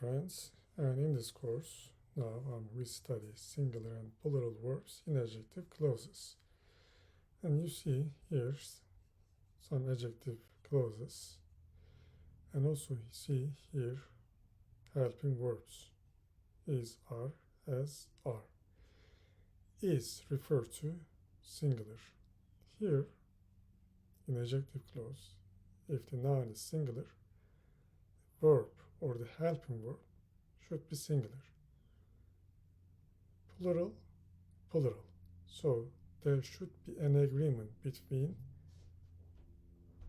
friends, and in this course now we study singular and plural verbs in adjective clauses. And you see here some adjective clauses, and also you see here helping verbs is, are, as, are. Is refer to singular. Here in adjective clause, if the noun is singular, verb or the helping verb should be singular. Plural, plural. So there should be an agreement between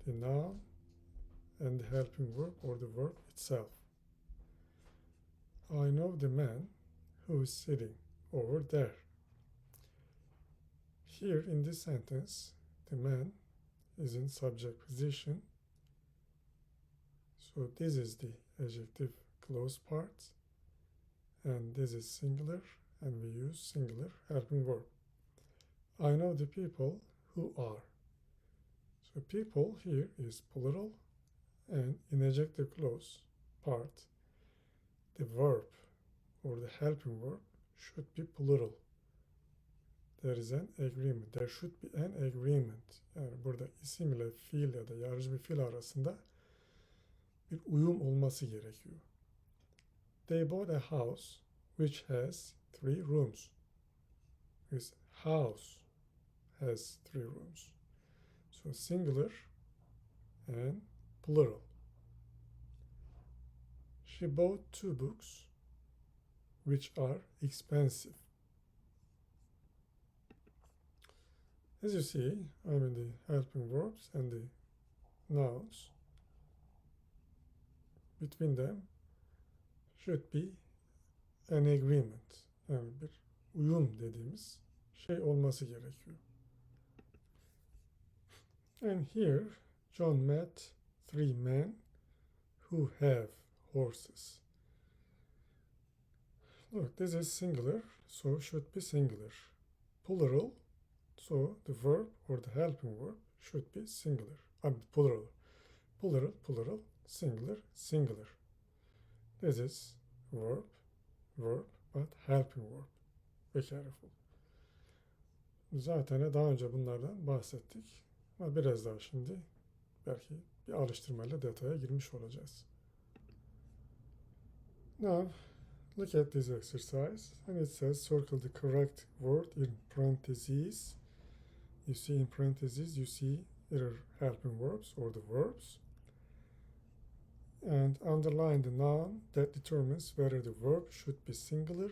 the noun and the helping verb or the verb itself. I know the man who is sitting over there. Here in this sentence, the man is in subject position. So this is the adjective clause part, and this is singular, and we use singular helping verb. I know the people who are. So people here is plural, and in adjective clause part, the verb or the helping verb should be plural. There is an agreement. There should be an agreement. Yani burada isim ile fiil ya da yargıcı bir fiil arasında bir uyum olması gerekiyor. They bought a house which has 3 rooms. This house has 3 rooms. So singular and plural. She bought 2 books which are expensive. As you see, the helping verbs and the nouns, between them should be an agreement. Yani bir uyum dediğimiz şey olması gerekiyor. And here, John met 3 men who have horses. Look, this is singular, so should be singular. Plural, so the verb or the helping verb should be singular. Plural. Plural, plural, singular, singular. This is verb, verb, but helping verb. Be careful. Zaten daha önce bunlardan bahsettik. Ama biraz daha şimdi belki bir alıştırmayla detaya girmiş olacağız. Now, look at this exercise, and it says circle the correct word in parentheses. You see in parentheses, you see either helping verbs or the verbs. And underline the noun that determines whether the verb should be singular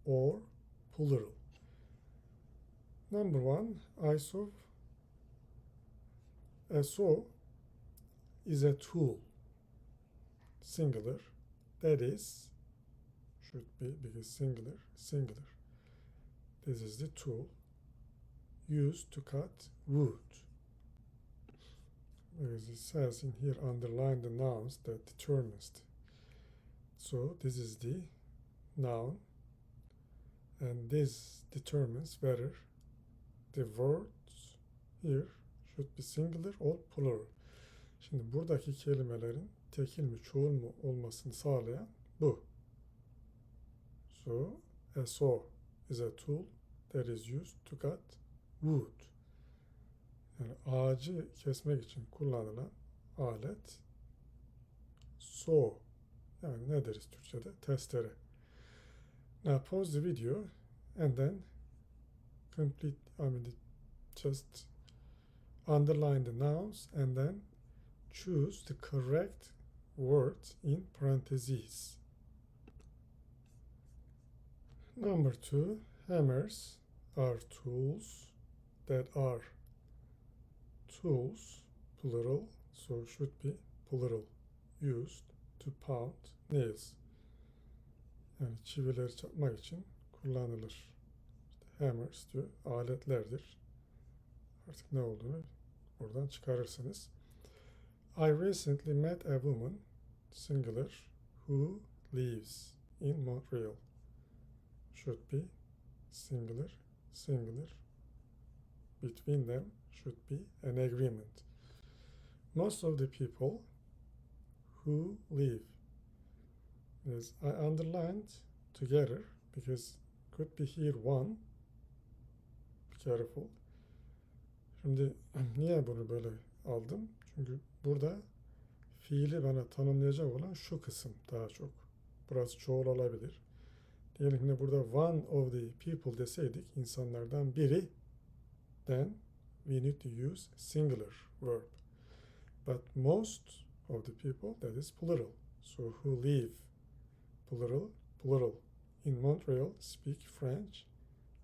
or plural. Number 1, I saw is a tool. Singular. That is, should be, because singular, singular. This is the tool used to cut wood. Because it says in here, underline the nouns that determines. So this is the noun, and this determines whether the words here should be singular or plural. Şimdi buradaki kelimelerin tekil mi çoğul mu olmasını sağlayan bu. So a saw is a tool that is used to cut wood. Yani ağacı kesmek için kullanılan alet saw. Yani ne deriz Türkçe'de? Testere. Now pause the video and then just underline the nouns and then choose the correct word in parentheses. Number 2, hammers are tools that are tools, plural, so should be plural, used to pound nails. Yani çivileri çakmak için kullanılır. İşte hammers diyor, aletlerdir. Artık ne olduğunu oradan çıkarırsınız. I recently met a woman, singular, who lives in Montreal. Should be singular, singular. Between them should be an agreement. Most of the people who live is I underlined together because could be here one. Be careful. Şimdi niye bunu böyle aldım? Çünkü burada fiili bana tanımlayacak olan şu kısım daha çok. Burası çoğul olabilir. Diyelim ki burada one of the people deseydik, insanlardan biri, then we need to use singular verb. But most of the people, that is plural. So who live, plural, plural. In Montreal speak French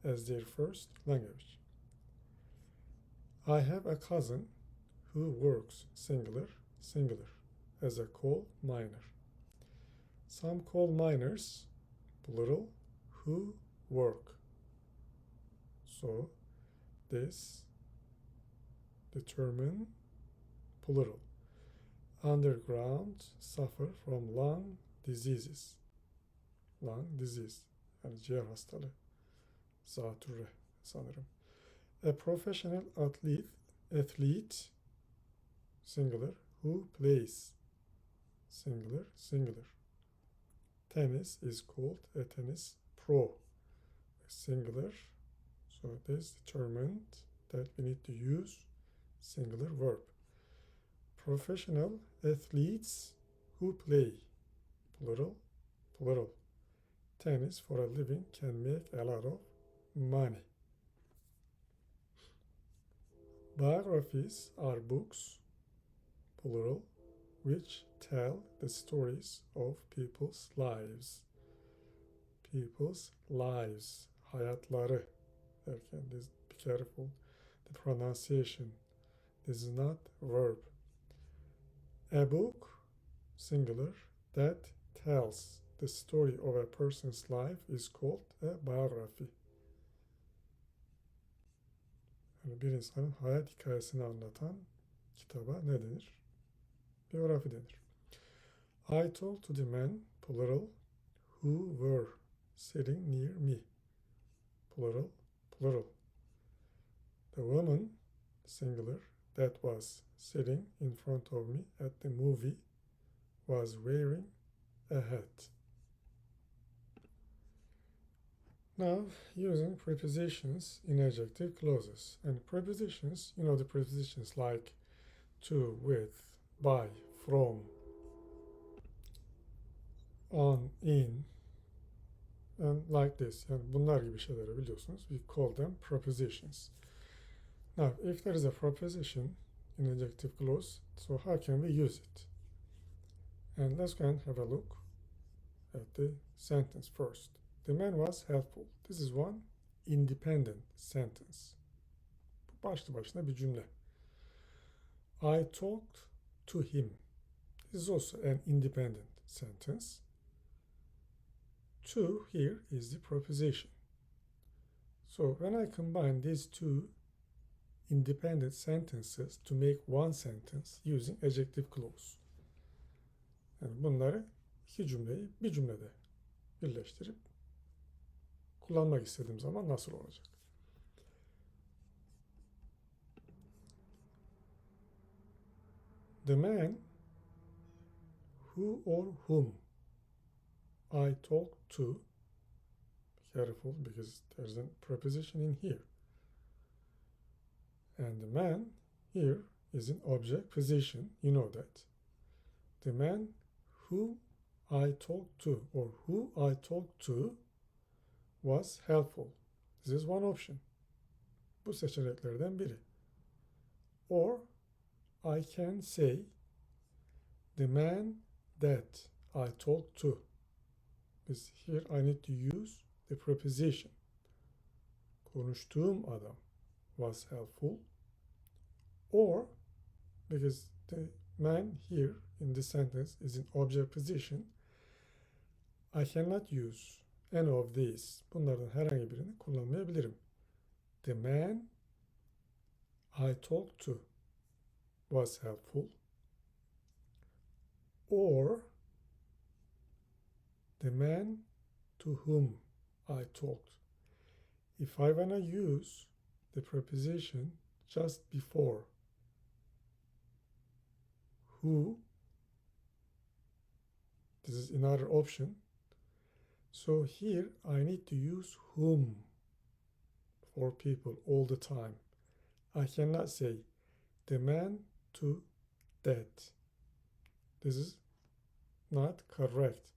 as their first language. I have a cousin who works, singular, singular, as a coal miner. Some coal miners, plural, who work. So this determine plural. Underground suffer from lung diseases. Lung disease, yani ciğer hastalığı. Zatürre sanırım. A professional athlete, singular, who plays, singular, singular. Tennis is called a tennis pro, singular. So this determined that we need to use singular verb. Professional athletes who play, plural, plural. Tennis for a living can make a lot of money. Biographies are books, plural, which tell the stories of people's lives. People's lives, hayatları derken, be careful, the pronunciation. This is not verb. A book, singular, that tells the story of a person's life is called a biography. Yani bir insanın hayat hikayesini anlatan kitaba ne denir? Biyografi denir. I talked to the men, plural, who were sitting near me. Plural, plural. The woman, singular, that was sitting in front of me at the movie was wearing a hat. Now, using prepositions in adjective clauses. And prepositions, you know the prepositions like to, with, by, from, on, in, and like this. Yani bunlar gibi şeyleri biliyorsunuz. We call them prepositions. Now, if there is a preposition in adjective clause, so how can we use it? And let's go and have a look at the sentence first. The man was helpful. This is one independent sentence. Bu başlı başına bir cümle. I talked to him. This is also an independent sentence. To here is the preposition. So when I combine these two independent sentences to make one sentence using adjective clause. Yani bunları iki cümleyi bir cümlede birleştirip kullanmak istediğim zaman nasıl olacak? The man who or whom I talked to, be careful because there's a preposition in here. And the man here is in object position, you know that. The man whom I talked to or who I talked to was helpful. This is one option. Bu seçeneklerden biri. Or I can say the man that I talked to. Because here I need to use the preposition. Konuştuğum adam was helpful. Or because the man here in this sentence is in object position, I cannot use any of these. Bunlardan herhangi birini kullanmayabilirim. The man I talked to was helpful. Or the man to whom I talked. If I want to use the preposition just before who, This is another option. So here I need to use whom for people all the time. I cannot say the man to that. This is not correct.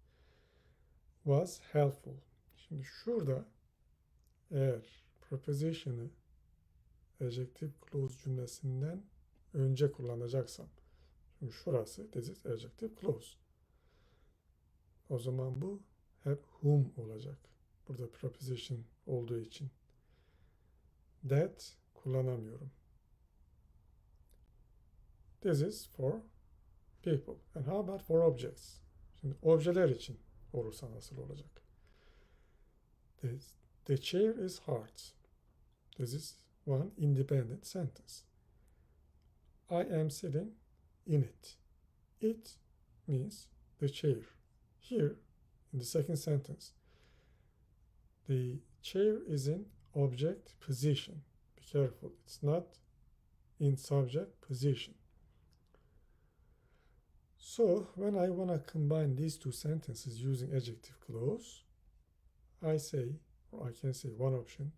Was helpful. Şimdi şurada eğer preposition'ı adjective clause cümlesinden önce kullanacaksam, çünkü şurası this is adjective clause, o zaman bu hep whom olacak. Burada preposition olduğu için. That kullanamıyorum. This is for people. And how about for objects? Şimdi objeler için olursa nasıl olacak? The chair is hard. This is one independent sentence. I am sitting in it. It means the chair. Here, in the second sentence, the chair is in object position. Be careful, it's not in subject position. So, when I want to combine these two sentences using adjective clause, I say, or I can say one option,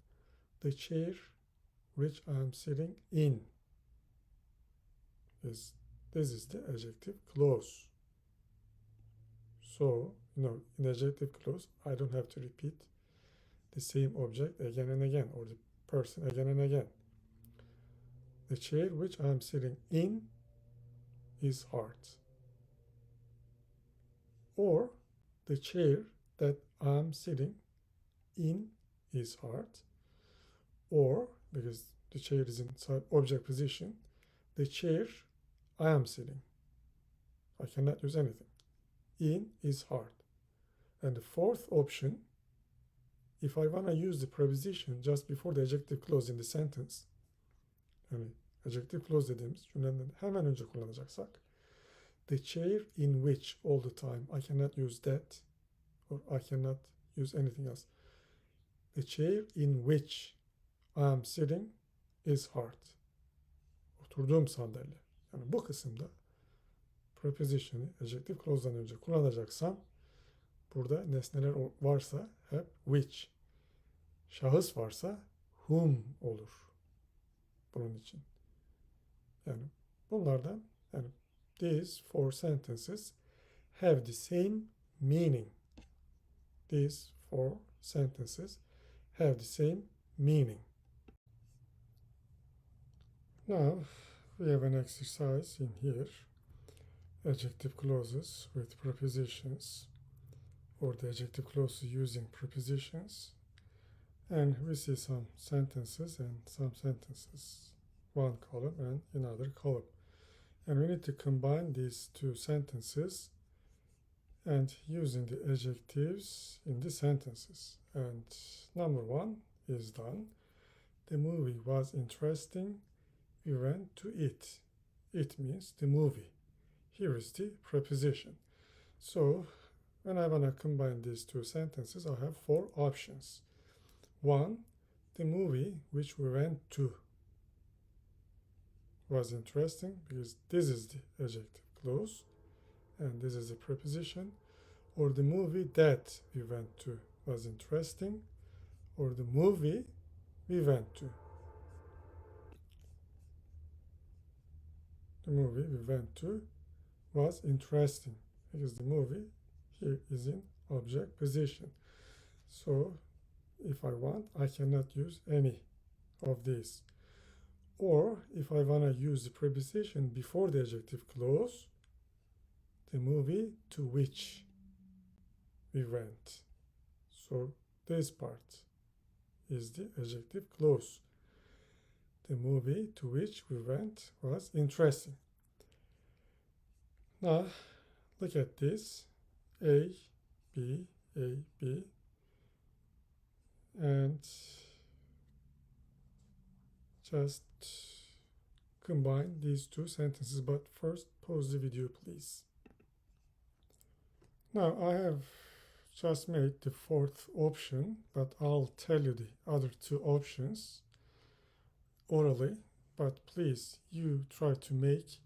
the chair which I am sitting in. This is the adjective clause. So, in adjective clause, I don't have to repeat the same object again and again, or the person again and again. The chair which I am sitting in is hard. Or the chair that I am sitting in is hard. Or, because the chair is in object position, the chair I am sitting. I cannot use anything. In is hard. And the fourth option, if I want to use the preposition just before the adjective clause in the sentence, yani adjective clause dediğimiz cümleden hemen önce kullanacaksak, the chair in which all the time, I cannot use that, or I cannot use anything else. The chair in which I am sitting is hard. Oturduğum sandalye. Yani bu kısımda preposition'ı adjective clause'dan önce kullanacaksam, burada nesneler varsa hep which, şahıs varsa whom olur bunun için. Yani bunlardan, yani these four sentences have the same meaning. These four sentences have the same meaning. Now we have an exercise in here. Adjective clauses with prepositions, or the adjective clauses using prepositions, and we see some sentences and some sentences, one column and another column, and we need to combine these two sentences and using the adjectives in the sentences. And number one is done. The movie was interesting. We went to it. It means the movie. Here is the preposition. So when I want to combine these two sentences, I have four options. One, the movie which we went to was interesting, because this is the adjective clause and this is the preposition. Or the movie that we went to was interesting, or the movie we went to. The movie we went to was interesting, because the movie here is in object position. So if I want, I cannot use any of these. Or if I want to use the preposition before the adjective clause, the movie to which we went. So this part is the adjective clause. The movie to which we went was interesting. Now, look at this. A, B, and just combine these two sentences, but first pause the video, please. Now, I have just made the fourth option, but I'll tell you the other two options orally, but please you try to make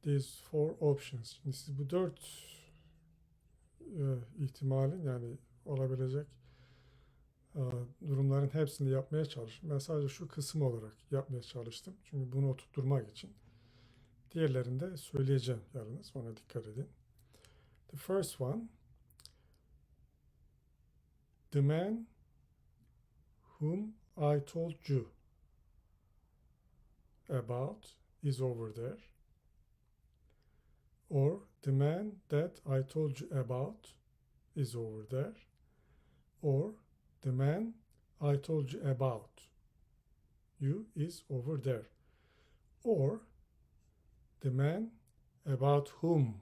these four options. Şimdi siz bu 4 ihtimalin yani olabilecek durumların hepsini yapmaya çalıştım. Ben sadece şu kısım olarak yapmaya çalıştım. Çünkü bunu oturtturmak için. Diğerlerini de söyleyeceğim yalnız. Ona dikkat edin. The first one, the man whom I told you about is over there. Or the man that I told you about is over there. Or the man I told you about you is over there. Or the man about whom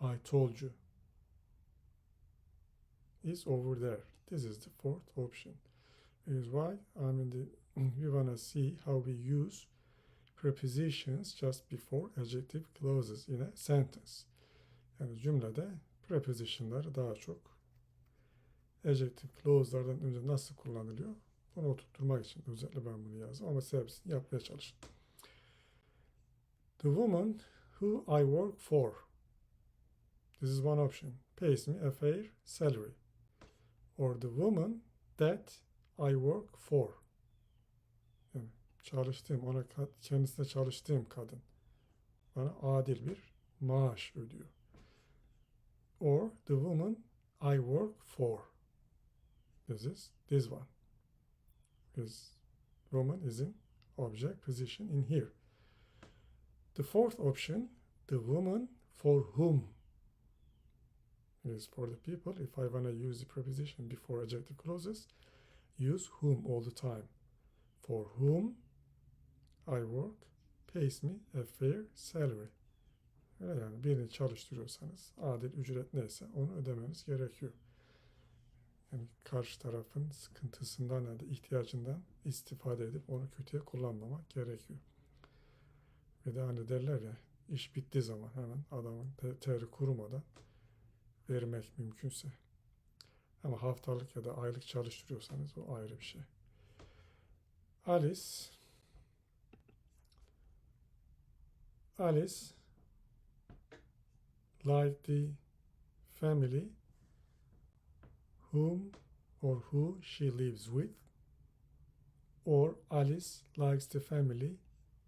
I told you is over there. This is the fourth option. Is why we want to see how we use prepositions just before adjective clauses in a sentence. Yani cümlede preposition'lar daha çok adjective clause'lardan önce nasıl kullanılıyor? Bunu oturtturmak için özellikle ben bunu yazdım ama siz hepsini yapmaya çalışın. The woman who I work for. This is one option. Pays me a fair salary. Or the woman that I work for. Yani kendisine çalıştığım kadın bana adil bir maaş ödüyor. Or the woman I work for. This one. This woman is in object position in here. The fourth option, the woman for whom, is for the people. If I want to use the preposition before adjective clauses, use whom all the time. For whom I work pays me a fair salary. Yani birini çalıştırıyorsanız adil ücret neyse onu ödemeniz gerekiyor. Yani karşı tarafın sıkıntısından ya da ihtiyacından istifade edip onu kötüye kullanmamak gerekiyor. Ve de hani derler ya iş bittiği zaman hemen adamın teri kurumadan vermek mümkünse. Ama haftalık ya da aylık çalıştırıyorsanız o ayrı bir şey. Alice like the family whom or who she lives with, or Alice likes the family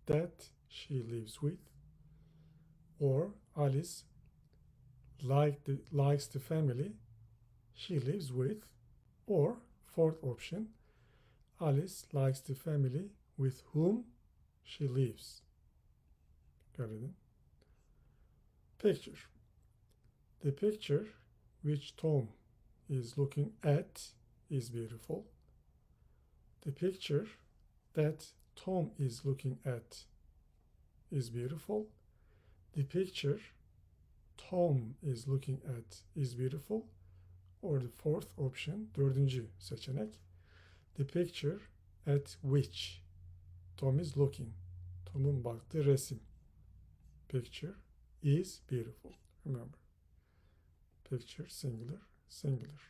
that she lives with, or Alice likes the family she lives with, or fourth option, Alice likes the family with whom she lives. Got it? Picture. The picture which Tom is looking at is beautiful. The picture that Tom is looking at is beautiful. The picture Tom is looking at is beautiful. Or the fourth option, dördüncü seçenek. The picture at which Tom is looking. Tom'un baktığı resim. Picture is beautiful. Remember. Picture singular, singular.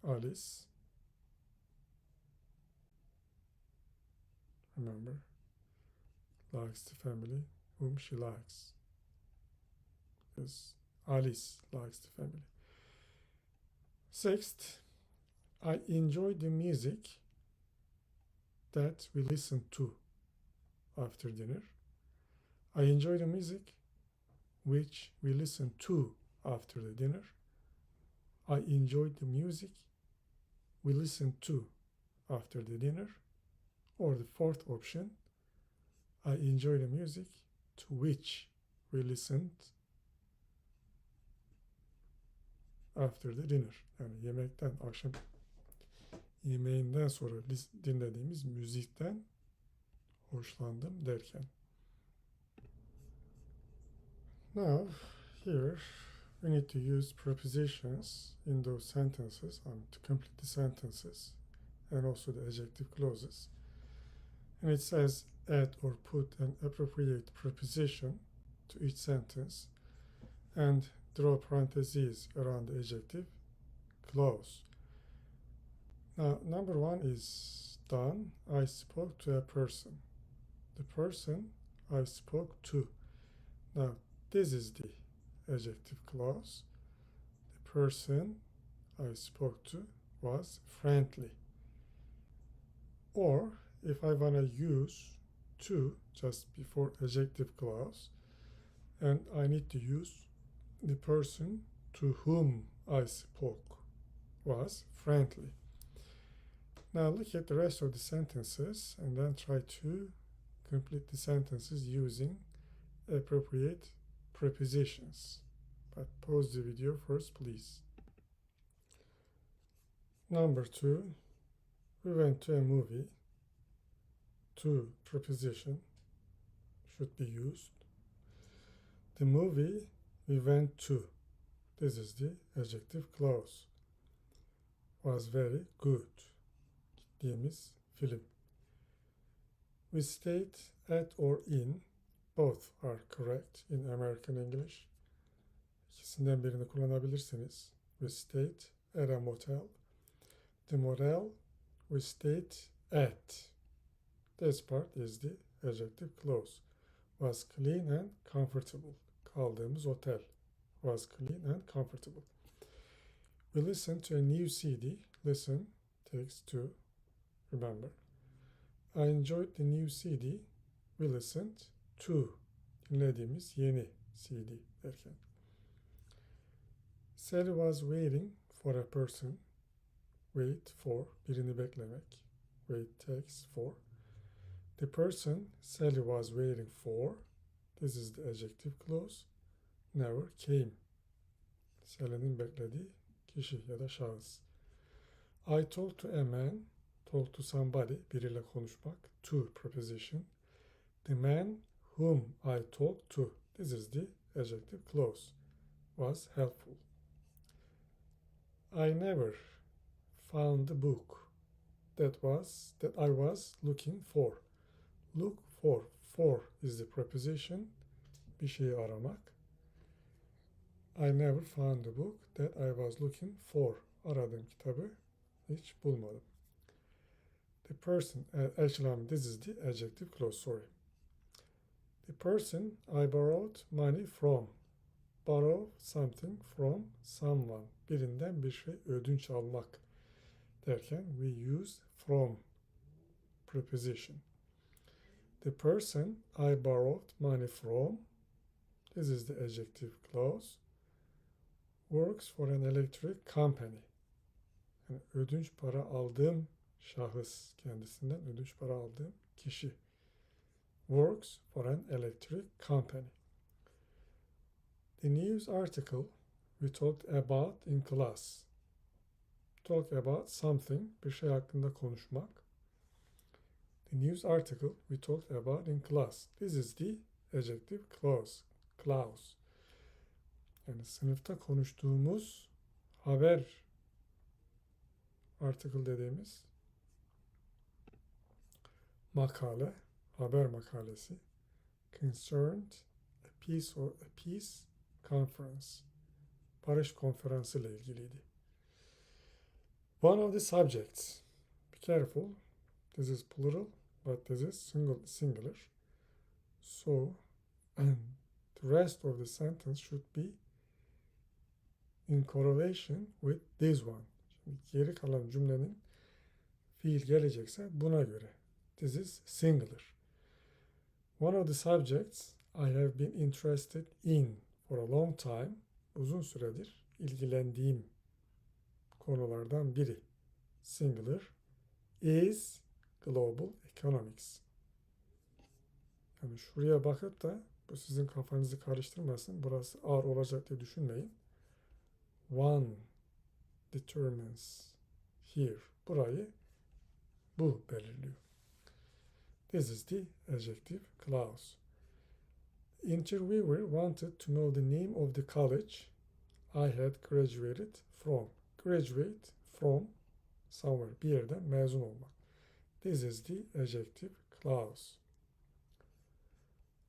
Alice. Remember. Likes the family whom she likes. Yes. Alice likes the family. Sixth, I enjoy the music that we listen to after dinner. I enjoy the music which we listen to after the dinner. I enjoy the music we listen to after the dinner. Or the fourth option, I enjoy the music to which we listened after the dinner. Yani akşam yemeğinden sonra dinlediğimiz müzikten hoşlandım derken. Now, here we need to use prepositions in those sentences to complete the sentences and also the adjective clauses. And it says add or put an appropriate preposition to each sentence and draw parentheses around the adjective clause. Now, number one is done. I spoke to a person. The person I spoke to. Now, this is the adjective clause. The person I spoke to was friendly. Or if I want to use to just before adjective clause, and I need to use the person to whom I spoke was friendly. Now look at the rest of the sentences and then try to complete the sentences using appropriate prepositions. But pause the video first, please. Number 2, we went to a movie. To preposition should be used. The movie we went to, this is the adjective clause, was very good. Gittiğimiz film. We stayed at or in, both are correct in American English. İkisinden birini kullanabilirsiniz. We stayed at a motel. The motel we stayed at. This part is the adjective clause. Was clean and comfortable. Kaldığımız otel was clean and comfortable. We listened to a new CD. Listen takes to remember. I enjoyed the new CD. We listened to. Dinlediğimiz yeni CD derken. Sally was waiting for a person. Wait for, birini beklemek. Wait takes for. The person Sally was waiting for, this is the adjective clause, never came. Sally'nin beklediği kişi ya da şahıs. I talked to a man, talk to somebody, biriyle konuşmak, to preposition. The man whom I talked to, this is the adjective clause, was helpful. I never found the book that I was looking for. Look for is the preposition, bir şeyi aramak. I never found the book that I was looking for. Aradığım kitabı hiç bulmadım. The person, actually this is the adjective clause, sorry. The person I borrowed money from. Borrow something from someone. Birinden bir şey ödünç almak derken we use from preposition. The person I borrowed money from, this is the adjective clause, works for an electric company. Yani ödünç para aldığım şahıs, kendisinden ödünç para aldığım kişi. Works for an electric company. The news article we talked about in class. Talk about something, bir şey hakkında konuşmak. The news article we talked about in class. This is the adjective clause. Yani sınıfta konuştuğumuz haber article dediğimiz makale, haber makalesi. Concerned a peace conference. Barış konferansı ile ilgiliydi. One of the subjects. Be careful. This is plural, but this is singular. So, the rest of the sentence should be in correlation with this one. Şimdi geri kalan cümlenin fiil gelecekse buna göre. This is singular. One of the subjects I have been interested in for a long time. Uzun süredir ilgilendiğim konulardan biri. Singular is global economics. Yani şuraya bakıp da bu sizin kafanızı karıştırmasın. Burası ağır olacak diye düşünmeyin. One determines here. Burayı bu belirliyor. This is the adjective clause. Interviewer wanted to know the name of the college I had graduated from. Graduate from somewhere, bir yerden mezun olmak. This is the adjective clause.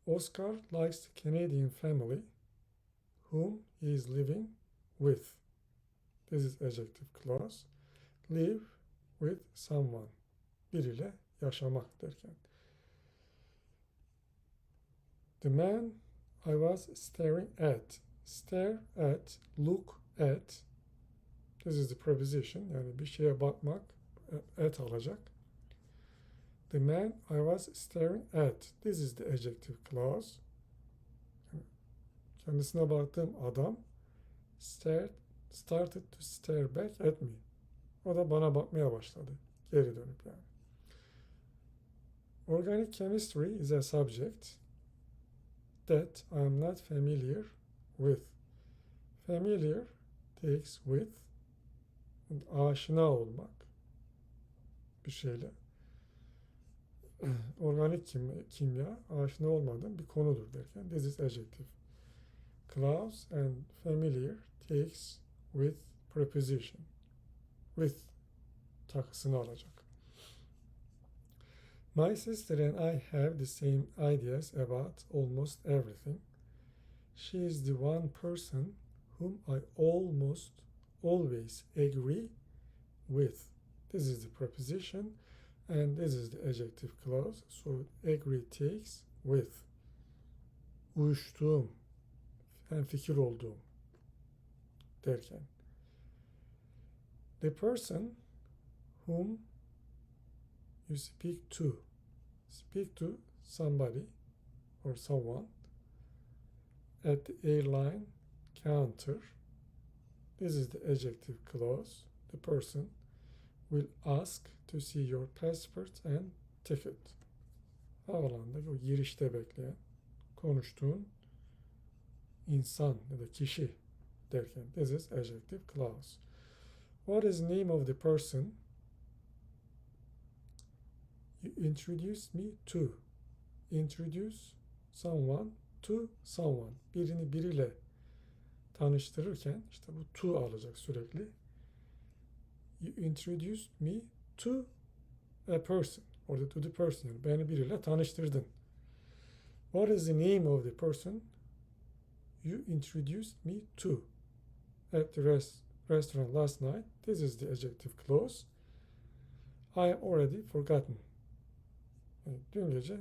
Oscar likes the Canadian family whom he is living with. This is adjective clause. Live with someone. Biriyle yaşamak derken. The man I was staring at Stare at, look at. This is the preposition. Yani bir şeye bakmak, at alacak. The man I was staring at. This is the adjective clause. Kendisine baktığım adam started to stare back at me. O da bana bakmaya başladı. Geri dönüp yani. Organic chemistry is a subject that I am not familiar with. Familiar takes with, aşina olmak bir şeyle. Organik kimya aşina olmadığım bir konudur derken this is adjective clause and familiar takes with preposition. With takısını alacak. My sister and I have the same ideas about almost everything. She is the one person whom I almost always agree with. This is the preposition and this is the adjective clause. So agree takes with. Uyuştuğum, hemfikir olduğum derken. The person whom you speak to. Speak to somebody or someone at the airline counter. This is the adjective clause. The person will ask to see your passport and ticket. Havalandaki o girişte bekleyen, konuştuğun insan ya da kişi derken this is adjective clause. What is the name of the person you introduced me to? Introduce someone to someone. Birini biriyle tanıştırırken işte bu to alacak sürekli. You introduced me to a person. Orada to the person. Yani beni biriyle tanıştırdın. What is the name of the person you introduced me to at the restaurant last night? This is the adjective clause. I have already forgotten. Yani dün gece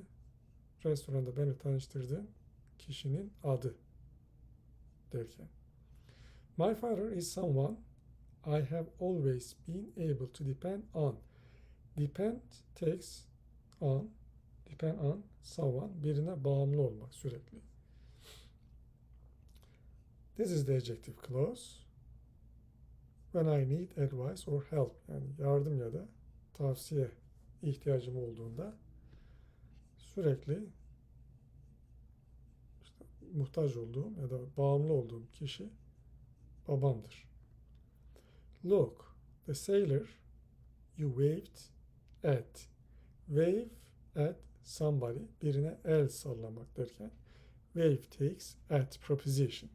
restoranda beni tanıştırdığın kişinin adı derken. My father is someone I have always been able to depend on. Depend takes on, depend on someone, birine bağımlı olmak sürekli. This is the adjective clause. When I need advice or help, yani yardım ya da tavsiye ihtiyacım olduğunda sürekli işte muhtaç olduğum ya da bağımlı olduğum kişi babamdır. Look, the sailor you waved at. Wave at somebody, birine el sallamak derken wave takes at preposition.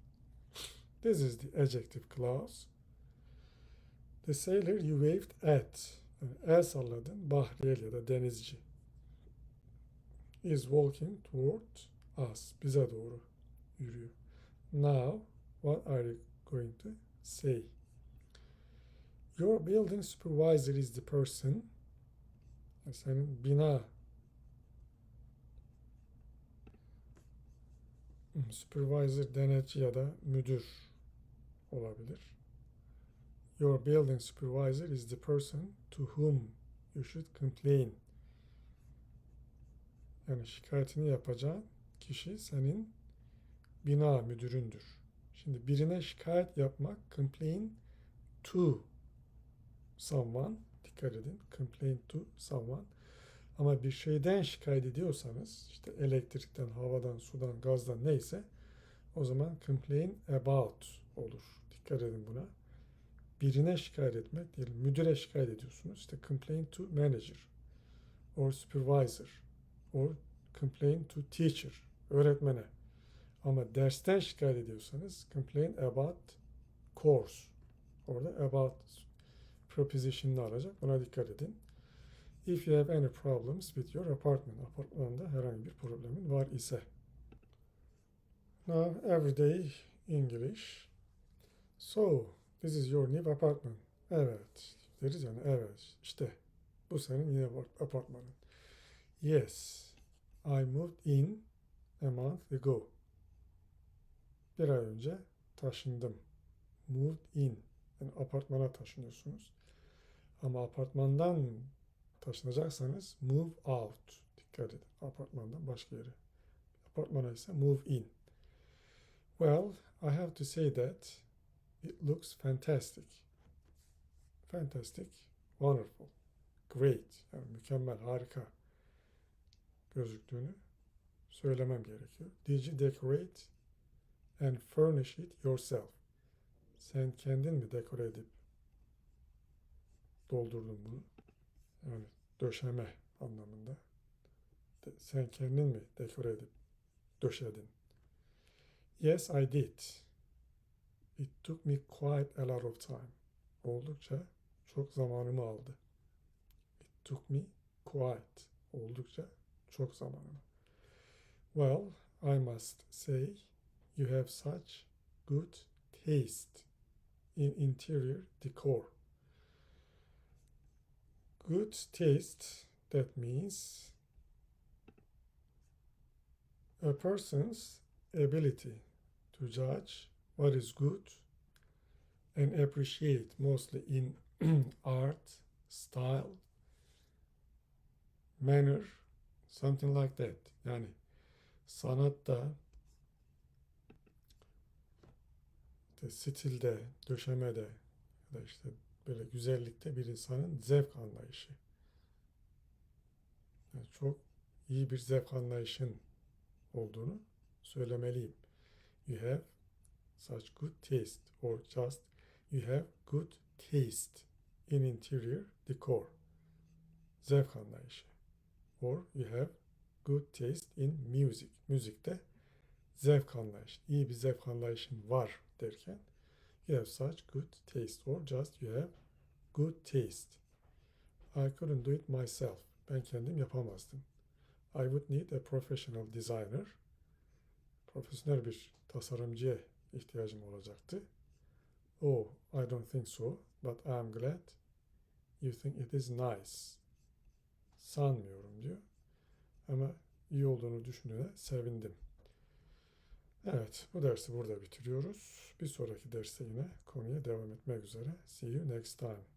This is the adjective clause. The sailor you waved at. Yani el salladın bahriyel ya da denizci. Is walking toward us. Bize doğru yürüyor. Now, what are you going to say? Your building supervisor is the person. Senin bina supervisor denetçi ya da müdür olabilir. Your building supervisor is the person to whom you should complain. Yani şikayetini yapacağın kişi senin bina müdüründür. Şimdi birine şikayet yapmak, complain to someone, dikkat edin, complain to someone. Ama bir şeyden şikayet ediyorsanız, işte elektrikten, havadan, sudan, gazdan neyse, o zaman complain about olur. Dikkat edin buna. Birine şikayet etmek değil, müdüre şikayet ediyorsunuz. İşte complain to manager or supervisor or complain to teacher, öğretmene. Ama dersten şikayet ediyorsanız complain about course. Orada about preposition'ını alacak. Buna dikkat edin. If you have any problems with your apartment. Apartmanda herhangi bir problemin var ise. Now, everyday English. So, this is your new apartment. Evet. Deriz yani evet. İşte bu senin yeni apartmanın. Yes. I moved in a month ago. Bir ay önce taşındım. Moved in. Yani apartmana taşınıyorsunuz. Ama apartmandan taşınacaksanız move out. Dikkat edin. Apartmandan başka yere. Apartmana ise move in. Well, I have to say that it looks fantastic. Fantastic, wonderful, great. Yani mükemmel, harika gözüktüğünü söylemem gerekiyor. Did you decorate and furnish it yourself? Sen kendin mi dekore edip doldurdun bunu? Yani döşeme anlamında. Sen kendin mi dekore edip döşedin? Yes, I did. It took me quite a lot of time. Oldukça çok zamanımı aldı. It took me quite. Oldukça çok zamanımı. Well, I must say you have such good taste in interior decor. Good taste, that means a person's ability to judge what is good and appreciate mostly in art, style, manner, something like that. Yani sanatta, stilde, döşemede ya da işte böyle güzellikte bir insanın zevk anlayışı. Yani çok iyi bir zevk anlayışın olduğunu söylemeliyim. You have such good taste or just you have good taste in interior decor. Zevk anlayışı. Or you have good taste in music. Müzikte zevk anlayışı. İyi bir zevk anlayışın var derken you have such good taste or just you have good taste. I couldn't do it myself. Ben kendim yapamazdım. I would need a professional designer. Profesyonel bir tasarımcıya ihtiyacım olacaktı. Oh, I don't think so, but I'm glad you think it is nice. Sanmıyorum diyor. Ama iyi olduğunu düşünene sevindim. Evet, bu dersi burada bitiriyoruz. Bir sonraki derste yine konuya devam etmek üzere. See you next time.